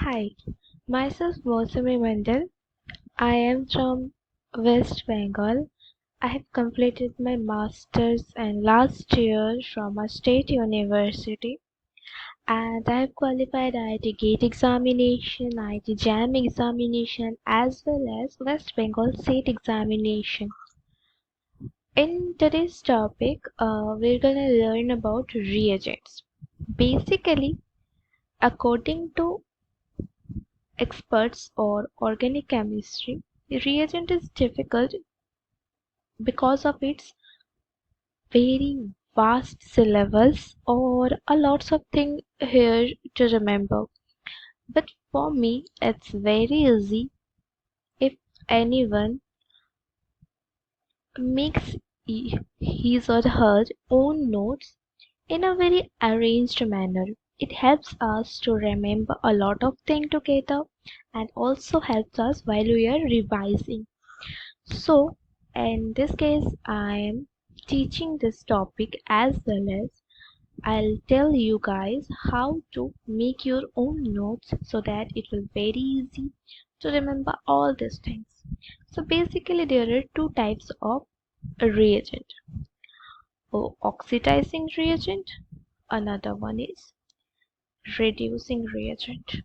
Hi, myself Mosami Mandal. I am from West Bengal. I have completed my master's and last year from a state university, and I have qualified IIT GATE examination, IIT JAM examination, as well as West Bengal state examination. In today's topic, we're gonna learn about reagents. Basically, according to experts or organic chemistry, the reagent is difficult because of its very vast syllabus or a lots of things here to remember. But for me, it's very easy if anyone makes his or her own notes in a very arranged manner. It helps us to remember a lot of things together and also helps us while we are revising. So, in this case, I am teaching this topic as well as I'll tell you guys how to make your own notes so that it will be very easy to remember all these things. So basically there are two types of reagent. Oxidizing reagent, another one is reducing reagent.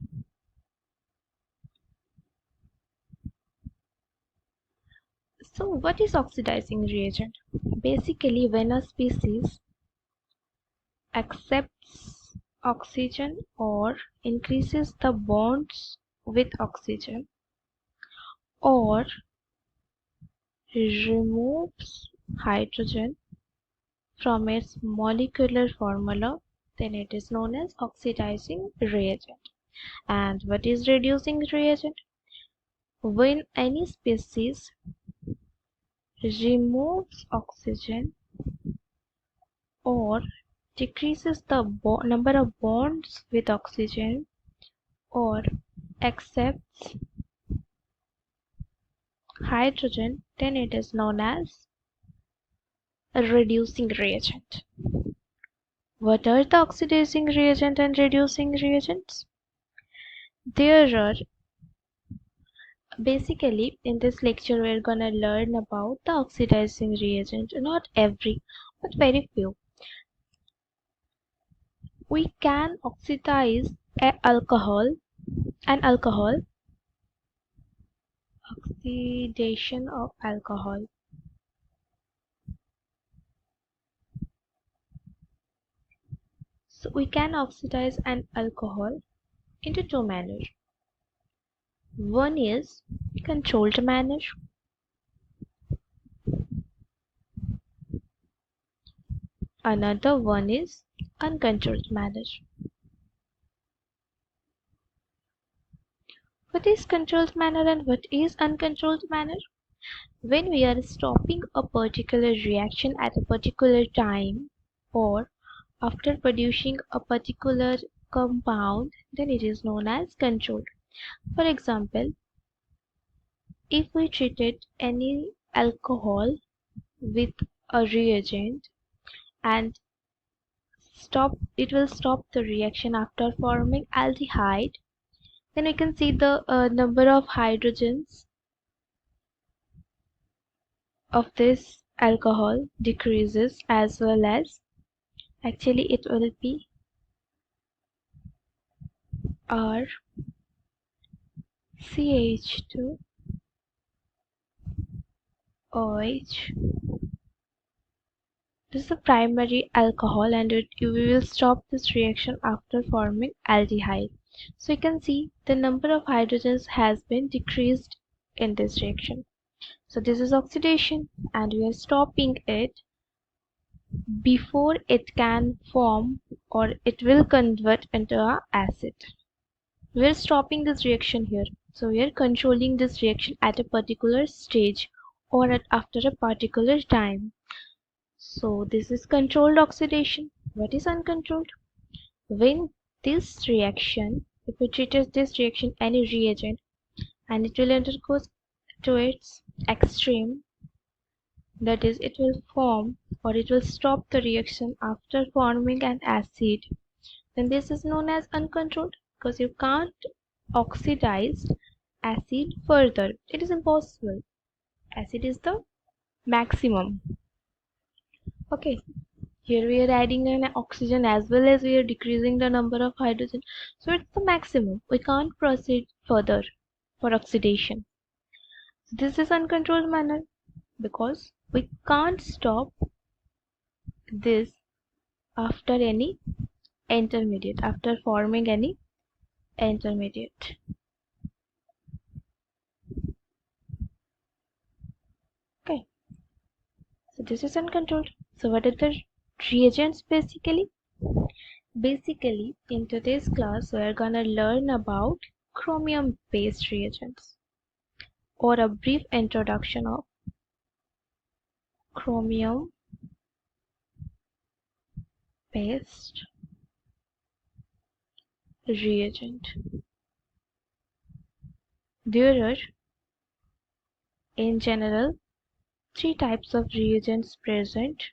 So what is oxidizing reagent? Basically when a species accepts oxygen or increases the bonds with oxygen or removes hydrogen from its molecular formula, then it is known as oxidizing reagent. And what is reducing reagent? When any species removes oxygen or decreases the number of bonds with oxygen or accepts hydrogen, then it is known as a reducing reagent. What are the oxidizing reagent and reducing reagents? There are basically in this lecture we're gonna learn about the oxidizing reagent. Not every, but very few. We can oxidize an alcohol, oxidation of alcohol. So we can oxidize an alcohol into two manners. One is controlled manner. Another one is uncontrolled manner. What is controlled manner and what is uncontrolled manner? When we are stopping a particular reaction at a particular time or after producing a particular compound, then it is known as controlled. For example, if we treated any alcohol with a reagent and it will stop the reaction after forming aldehyde, then we can see the number of hydrogens of this alcohol decreases, as well as actually it will be R CH2 OH. This is the primary alcohol and we will stop this reaction after forming aldehyde. So you can see the number of hydrogens has been decreased in this reaction. So this is oxidation and we are stopping it before it can form or it will convert into an acid. We are stopping this reaction here. So we are controlling this reaction at a particular stage or after a particular time. So this is controlled oxidation. What is uncontrolled? When this reaction, if we treat this reaction any reagent and it will undergo to its extreme, that is it will form or it will stop the reaction after forming an acid, then this is known as uncontrolled because you can't oxidized acid further. It is impossible. Acid is the maximum. Okay, here we are adding an oxygen as well as we are decreasing the number of hydrogen. So it's the maximum. We can't proceed further for oxidation. This is uncontrolled manner because we can't stop this after any intermediate, after forming any intermediate. Okay, so this is uncontrolled. So what are the reagents basically? Basically, in today's class, we are gonna learn about chromium-based reagents, or a brief introduction of chromium-based reagent. There are, in general, three types of reagents present,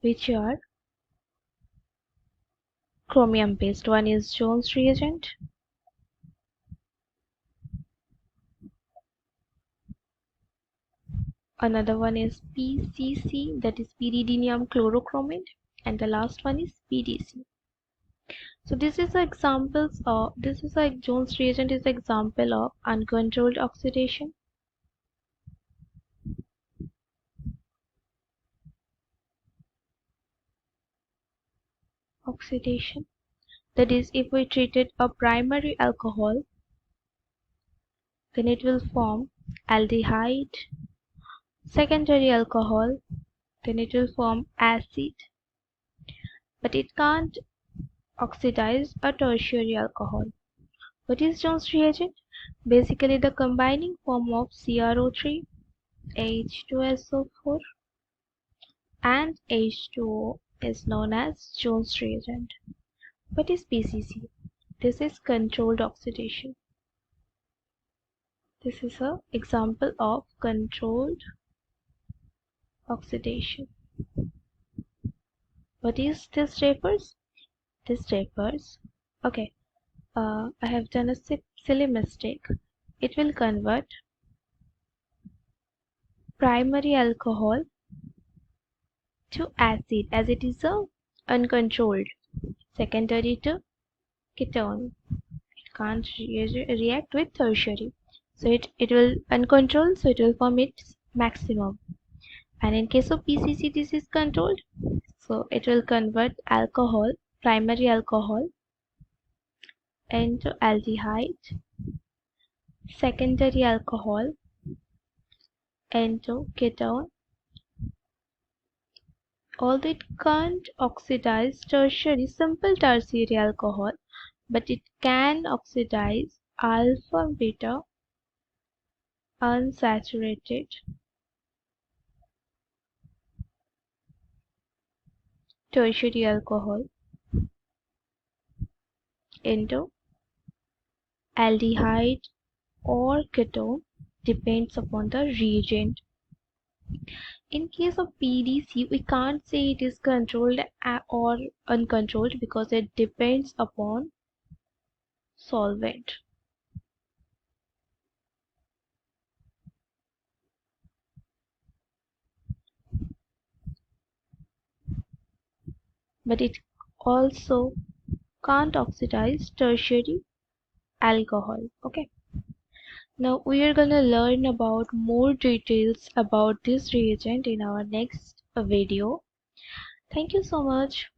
which are chromium-based. One is Jones reagent, another one is PCC, that is pyridinium chlorochromate, and the last one is PDC. So this is examples of Jones reagent is example of uncontrolled oxidation. That is, if we treated a primary alcohol, then it will form aldehyde. Secondary alcohol, then it will form acid, but it can't oxidize a tertiary alcohol. What is Jones reagent? Basically the combining form of CrO3, H2SO4 and H2O is known as Jones reagent. What is PCC? This is controlled oxidation. This is an example of controlled oxidation. What is this refers? This refers, okay, I have done a silly mistake. It will convert primary alcohol to acid as it is a uncontrolled. Secondary to ketone. It can't react with tertiary. So it will uncontrolled, so it will form its maximum. And in case of PCC, this is controlled. So it will convert alcohol, primary alcohol, into aldehyde, secondary alcohol into ketone. Although it can't oxidize tertiary, simple tertiary alcohol, but it can oxidize alpha beta unsaturated tertiary alcohol into aldehyde or ketone, depends upon the reagent. In case of PDC, we can't say it is controlled or uncontrolled because it depends upon solvent. But it also can't oxidize tertiary alcohol. Okay. Now we are gonna learn about more details about this reagent in our next video. Thank you so much.